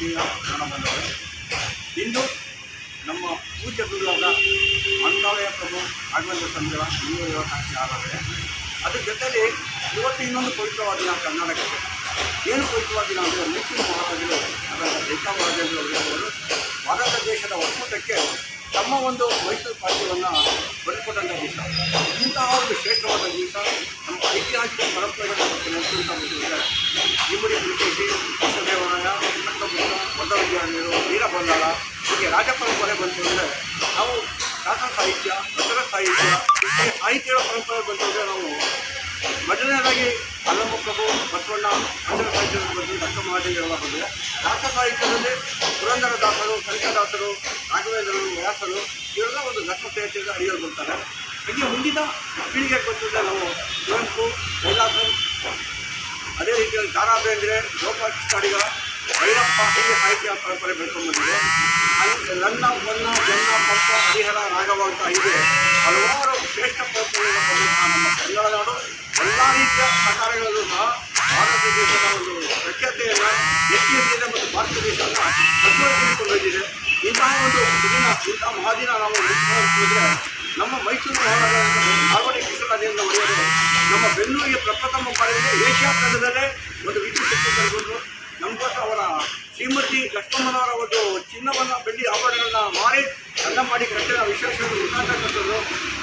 ಆತ್ಮೀಯ ಜನಬಂಧುಗಳೇ, ಇಂದು ನಮ್ಮ ಪೂಜ್ಯ ಗುರುಗಳಾದ ಮಂತ್ರಾಲಯ ಪ್ರಭು ರಾಘವೇಂದ್ರ ಸ್ವಾಮಿಗಳ 256 ಆರಾಧನೆ. ಅದ್ರ ಜೊತೆಯಲ್ಲಿ ಇವತ್ತು ಇನ್ನೊಂದು ಪವಿತ್ರವಾದ ದಿನ ಕರ್ನಾಟಕಕ್ಕೆ. ಏನು ಪವಿತ್ರವಾದ ದಿನ ಅಂದರೆ ಮೈಸೂರು ಮಹಾರಾಜರು ಅದರ ಜೈಚಾಮರಾಜರು ಭಾರತ ದೇಶದ ಒಕ್ಕೂಟಕ್ಕೆ ತಮ್ಮ ಒಂದು ಮೈಸೂರು ಪ್ರಾಂತ್ಯವನ್ನು ಬರೆದುಕೊಟ್ಟಂಥ ದಿವಸ. ಇಂತಹ ಒಂದು ಶ್ರೇಷ್ಠವಾದ ದಿವಸ ನಮ್ಮ ಐತಿಹಾಸಿಕ ಪರಂಪರೆಗಳ ಬಗ್ಗೆ ನೆಲೆಸುವಂಥ ಬಂದಿದೆ. ಇಮ್ಮಡಿ ಪುಲಿಕೇಶಿ, ಕೃಷ್ಣದೇವರಾಯ, ಕಟ್ಟಬುದ್ಧ, ಮೊದಲವಿದ್ಯಾರಣ್ಯರು, ವೀರಬಲ್ಲಾಳ ಹೀಗೆ ರಾಜ ಪರಂಪರೆ ಬಂತು ಅಂದರೆ ನಾವು ಶಾಸನ ಸಾಹಿತ್ಯ, ವಚನ ಸಾಹಿತ್ಯ ಹೀಗೆ ಸಾಹಿತ್ಯಗಳ ಪರಂಪರೆ ಬಂತು ಅಂದರೆ ನಾವು ಮೊದಲನೇದಾಗಿ ಅಲ್ಲಮ್ಮ ಪ್ರಭು, ಬಸವಣ್ಣ, ವಚನ ಸಾಹಿತ್ಯದ ಬಗ್ಗೆ ಡಾಕ್ಟರ್ ಮಹಾದೇವಿಯವರ ಬಂದಿದೆ. ಶಾಸನ ಸಾಹಿತ್ಯದಲ್ಲಿ ಪುರಂದರದಾಸರು, ಕನಕದಾಸರು, ರಾಘವೇಂದ್ರರು, ವ್ಯಾಸರು ಇವರೆಲ್ಲ ಒಂದು ದರ್ಶನ ಸಾಹಿತ್ಯದ ಅಡಿಯಲ್ಲಿ ಬರ್ತಾರೆ. ಹೀಗೆ ಮುಂದಿನ ಪೀಳಿಗೆ ಬಂದಿದ್ದರೆ ನಾವು ಕುವೆಂಪು, ಕೈಲಾಸಂ, ಅದೇ ರೀತಿಯಲ್ಲಿ ದಾರಾ ಬೇಂದ್ರೆ, ಗೋಪಾಲ ಕೃಷ್ಣಾಡಿಗ, ಭೈರಪ್ಪ ಹೀಗೆ ಸಾಹಿತ್ಯ ಪರಂಪರೆ ಬೆಳ್ಕೊಂಡು ಬಂದಿದೆ. ನನ್ನ ಬನ್ನ ಜನ್ನ ಪಂಪ ಹರಿಹರ ರಾಘವ ಅಂತ ಹೀಗೆ ಹಲವಾರು ಶ್ರೇಷ್ಠ ಪರಂಪರೆಗಳ ಬಂದಂತಹ ನಮ್ಮ ಕನ್ನಡ ನಾಡು ಎಲ್ಲ ರೀತಿಯ ಪ್ರಕಾರಗಳಲ್ಲೂ ಸಹ ಭಾರತ ದೇಶದ ಒಂದು ಪ್ರಖ್ಯಾತೆಯನ್ನು ಎತ್ತಿ ಹಿಡಿದಿದೆ ಮತ್ತು ಭಾರತ ದೇಶವನ್ನು ಪ್ರಚೋದಿಸಿಕೊಂಡು ಬಂದಿದೆ. ಇಂತಹ ಒಂದು ದಿನ, ಇಂತಹ ಮಹಾದಿನ ನಾವು ನಡೆಸಿದ್ರೆ ನಮ್ಮ ಮೈಸೂರು ನಾಲ್ವಡಿ ಕೃಷ್ಣರಾಜೇಂದ್ರ ಒಡೆಯರು ನಮ್ಮ ಬೆನ್ನೂರಿಗೆ ಪ್ರಪ್ರಥಮ ಬಾರಿಗೆ ಏಷ್ಯಾ ಖಂಡದಲ್ಲೇ ಒಂದು ವಿದ್ಯುತ್ ಶಕ್ತಿ ತಂದುಕೊಂಡು ನಮಗೋಸ್ಕರ ಅವರ ಶ್ರೀಮತಿ ಲಕ್ಷ್ಮಮ್ಮನವರ ಒಂದು ಚಿನ್ನವನ್ನು, ಬೆಳ್ಳಿ ಆಭರಣಗಳನ್ನ ಮಾರಿ ಅನ್ನ ಮಾಡಿ ಕಟ್ಟಿದ ವಿಶೇಷವಾಗಿ ಉದ್ಘಾಟನೆ.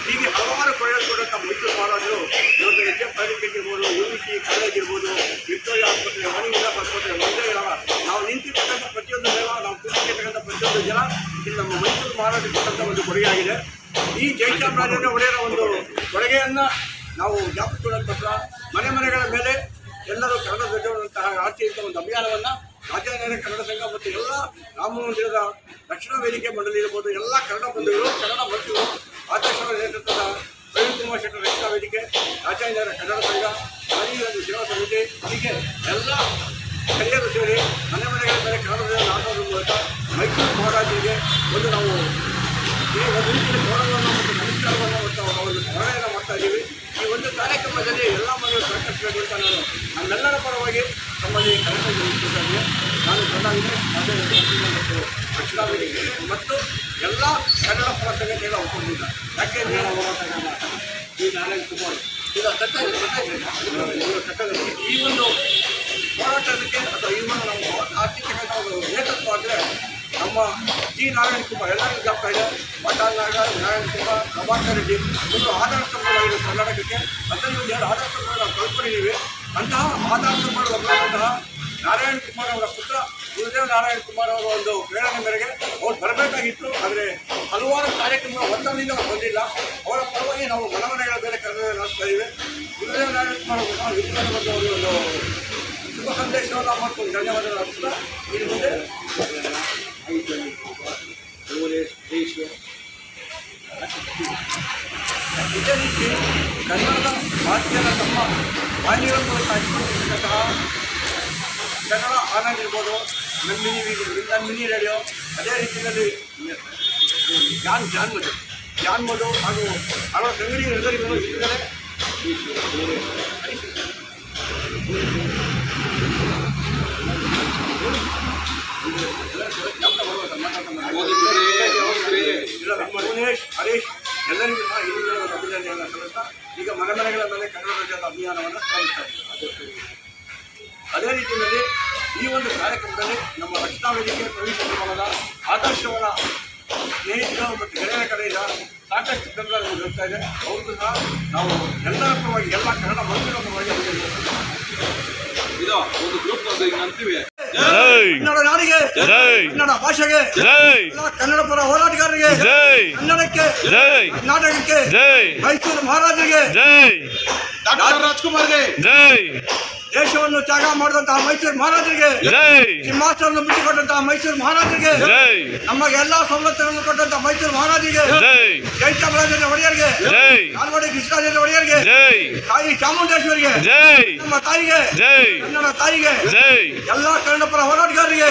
ಹೀಗೆ ಹಲವಾರು ಕೊಡುಗೆಕೊಟ್ಟಂಥ ಮೈಸೂರು ಮಹಾರಾಜರು ಇವತ್ತು ಎಚ್ ಎಫ್ ಕಾಲೇಜ್ ಇರ್ಬೋದು, UVC ಕಾಲೇಜ್ ಇರ್ಬೋದು, ವಿಕ್ಟೋರಿಯಾ ಆಸ್ಪತ್ರೆ, ವಾಣಿವಿಲಾಸ ಆಸ್ಪತ್ರೆ, ಒಂದೇ ಇರಲ್ಲ. ನಾವು ನಿಂತಿರ್ತಕ್ಕಂಥ ಪ್ರತಿಯೊಂದು ಜನ, ನಾವು ಕೂತಿರ್ತಕ್ಕಂಥ ಪ್ರತಿಯೊಂದು ಜನ ಇದು ನಮ್ಮ ಮೈಸೂರು ಮಹಾರಾಜರು ಕೊಟ್ಟಂಥ ಒಂದು ಕೊಡುಗೆಯಾಗಿದೆ. ಈ ಜಯಚಾಮರಾಜೇಂದ್ರ ಒಡೆಯರ ಒಂದು ಕೊಡುಗೆಯನ್ನು ನಾವು ಜ್ಞಾಪಿಸಿಕೊಳ್ಳೋದಕ್ಕೋಸ್ಕರ ಮನೆ ಮನೆಗಳ ಮೇಲೆ ಎಲ್ಲರೂ ಕನ್ನಡ ಧ್ವಜವಂತಹ ರಾಷ್ಟ್ರೀಯ ಒಂದು ಅಭಿಯಾನವನ್ನು ರಾಜ್ಯಾನ್ಯ ಕನ್ನಡ ಸಂಘ ಮತ್ತು ಎಲ್ಲ ರಾಮ ಮಂದಿರದ ರಕ್ಷಣಾ ವೇದಿಕೆ ಮಂಡಳಿ ಇರ್ಬೋದು, ಎಲ್ಲ ಕನ್ನಡ ಬಂಧುಗಳು, ಕನ್ನಡ ಮಂತ್ರಿಗಳು, ಆದೇಶಗಳ ನೇತೃತ್ವದ ಪ್ರವೀಣ್ ಕುಮಾರ್ ಶೆಟ್ಟರ್ ರಕ್ಷಣಾ ವೇದಿಕೆ, ರಾಜ್ಯಾನ್ಯ ಕನ್ನಡ ಸಂಘ, ರಾಜೀವ್ ಸೇವಾ ಸಮಿತಿ ಹೀಗೆ ಎಲ್ಲ ಹಿರಿಯರು ಸೇರಿ ಮನೆ ಮನೆಗಳ ಮೇಲೆ ಕನ್ನಡ ಧ್ವಜ ಹಾಕೋದ್ರ ಮೂಲಕ ಮೈಸೂರು ಮಹಾರಾಜರಿಗೆ ಒಂದು ನಾವು ಈ ಒಂದು ರೀತಿಯ ಗೌರವವನ್ನು ಮತ್ತು ನಮಸ್ಕಾರವನ್ನು ಮತ್ತು ಅವರ ಒಂದು ಸ್ಮರಣೆಯನ್ನು ಮಾಡ್ತಾ ಇದ್ದೀವಿ. ಈ ಒಂದು ಕಾರ್ಯಕ್ರಮದಲ್ಲಿ ಎಲ್ಲ ಮನೆಯು ಸಹಕರಿಸಬೇಕು ಅಂತ ನಾನು ನಮ್ಮೆಲ್ಲರ ಪರವಾಗಿ ತಮ್ಮಲ್ಲಿ ಕರೆಕ್ಟಾಗಿ ತಿಳಿಸಿದ್ದೇನೆ. ನಾನು ಕನ್ನಡ ಮತ್ತು ರಕ್ಷಣಾ ವೇದಿಕೆ ಮತ್ತು ಎಲ್ಲ ಕನ್ನಡ ಪರ ಸಂಘಟನೆಗಳ ಒಪ್ಪಿಕೊಂಡಿಲ್ಲ. ಯಾಕೆಂದರೆ ಈ ನಾರಾಯಣ್ ಕುಮಾರ್ ಈಗ ಈ ಒಂದು ಹೋರಾಟಕ್ಕೆ ಅಥವಾ ಈ ಒಂದು ನಮ್ಮ ಆರ್ಥಿಕತೆ ಒಂದು ನೇತೃತ್ವ ಅಂದರೆ ನಮ್ಮ ಜಿ ನಾರಾಯಣ್ ಕುಮಾರ್ ಎಲ್ಲರಿಗೂ ಜ್ಞಾಪಕ ಇದೆ. ಮಠಾನ್ ನಾರಾಯಣ್ ಕುಮಾರ್, ಪ್ರಭಾಕರ್ ರೆಡ್ಡಿ ಒಂದು ಆಧಾರ ಸ್ತಂಭಗಳಾಗಿದೆ ಕರ್ನಾಟಕಕ್ಕೆ. ಅದರಲ್ಲಿ ಒಂದು 2 ಆಧಾರ ಸ್ತಂಭಗಳು ನಾವು ಕಳ್ಕೊಂಡಿದ್ದೀವಿ. ಅಂತಹ ಆಧಾರ ಸ್ತಂಭಗಳು ಒಬ್ಬರಾದಂತಹ ನಾರಾಯಣ್ ಕುಮಾರ್ ಅವರ ಪುತ್ರ ಗುರುದೇವ್ ನಾರಾಯಣ್ ಕುಮಾರ್ ಅವರ ಒಂದು ಪ್ರೇರಣೆ ಮೇರೆಗೆ ಅವ್ರು ಬರಬೇಕಾಗಿತ್ತು. ಆದರೆ ಹಲವಾರು ಕಾರ್ಯಕ್ರಮಗಳು ಒಂದರಿಂದ ಬಂದಿಲ್ಲ. ಅವರ ಪರವಾಗಿ ನಾವು ಮನೆಗಳ ಬೇರೆ ಕನ್ನಡ ನಡೆಸ್ತಾ ಇದ್ದೀವಿ. ಗುರುದೇವ್ ನಾರಾಯಣ್ ಕುಮಾರ್ ಅವರು ವಿಜ್ಞಾನ ಬಗ್ಗೆ ಒಂದು ಶುಭ ಸಂದೇಶವನ್ನು ಮಾಡ್ಕೊಂಡು ಧನ್ಯವಾದಗಳು ಅರ್ಪಿಸ್ತಾ ಇನ್ನು ಮುಂದೆ ಇದೇ ರೀತಿ ಕನ್ನಡದ ಭಾಷೆಯ ತಮ್ಮ ವಾಹಿನಿಗಳ ಮೂಲಕ ಹಂಚಿಕೊಂಡಿರ್ತಕ್ಕಂತಹ ಕನ್ನಡ ಆನಂದ್ ಇರ್ಬೋದು, ಮಿನಿ ರೇಡಿಯೋ, ಅದೇ ರೀತಿಯಲ್ಲಿ ಜಾನ್ ಮಧು ಹಾಗೂ ಅವರ ಸಂಗಡಿ ನಿರ್ಧಾರಿಗಳು ಇದ್ದಾರೆ. ಭುವನೇಶ್, ಹರೀಶ್ ಎಲ್ಲರಿಗೂ ಸಹ ಹಿಂದಿನ ಅಭಿನಂದನೆಯನ್ನು ಸಲ್ಲಿಸ್ತಾ ಈಗ ಮನೆ ಮನೆಗಳ ಮೇಲೆ ಕನ್ನಡ ಧ್ವಜದ ಅಭಿಯಾನವನ್ನು ಸಾಗಿಸ್ತಾ ಇದ್ದೀವಿ. ಅದೇ ರೀತಿಯಲ್ಲಿ ಈ ಒಂದು ಕಾರ್ಯಕ್ರಮದಲ್ಲಿ ನಮ್ಮ ರಕ್ಷಣಾ ವೇದಿಕೆ ಪ್ರವೇಶಿಸುವ ಆದರ್ಶವರ ಸ್ನೇಹಿತರು ಮತ್ತು ಗೆಳೆಯರ ಕಡೆಯಿಂದ ಸಾಕಷ್ಟು ಬೆಂಬಲ ಹೋಗ್ತಾ ಇದೆ. ಅವ್ರಿಗೂ ಸಹ ನಾವು ಎಲ್ಲರ ಪರವಾಗಿ ಎಲ್ಲ ಕನ್ನಡ ಮನುಷ್ಯರ ಪರವಾಗಿ ಇದು ಒಂದು ಗ್ರೂಪ್ ಅಂತೀವಿ. ಕನ್ನಡ ನಾಡಿಗೆ, ಕನ್ನಡ ಭಾಷೆಗೆ, ಕನ್ನಡ ಪರ ಹೋರಾಟಗಾರರಿಗೆ, ಕನ್ನಡಕ್ಕೆ, ಕರ್ನಾಟಕಕ್ಕೆ, ಮೈಸೂರು ಮಹಾರಾಜರಿಗೆ, ಡಾಕ್ಟರ್ ರಾಜ್ಕುಮಾರ್ಗೆ, ದೇಶವನ್ನು ತ್ಯಾಗ ಮಾಡಿದಂತಹ ಮೈಸೂರು ಮಹಾರಾಜರಿಗೆ, ಸಿಂಹಾಸನವನ್ನು ಬಿಟ್ಟುಕೊಟ್ಟಂತಹ ಮೈಸೂರು ಮಹಾರಾಜರಿಗೆ, ನಮಗೆ ಎಲ್ಲಾ ಸವಲತ್ತುಗಳನ್ನು ಕೊಟ್ಟಂತಹ ಮೈಸೂರು ಮಹಾರಾಜರಿಗೆ, ಜಯಚಾಮರಾಜೇಂದ್ರ ಒಡೆಯರಿಗೆ, ನಾಲ್ವಡಿ ಕೃಷ್ಣರಾಜೇಂದ್ರ ಒಡೆಯರಿಗೆ, ತಾಯಿ ಚಾಮುಂಡೇಶ್ವರಿಗೆ, ನಮ್ಮ ತಾಯಿಗೆ, ಕನ್ನಡ ತಾಯಿಗೆ, ಎಲ್ಲ ಕನ್ನಡ ಪರ ಹೋರಾಟಗಾರರಿಗೆ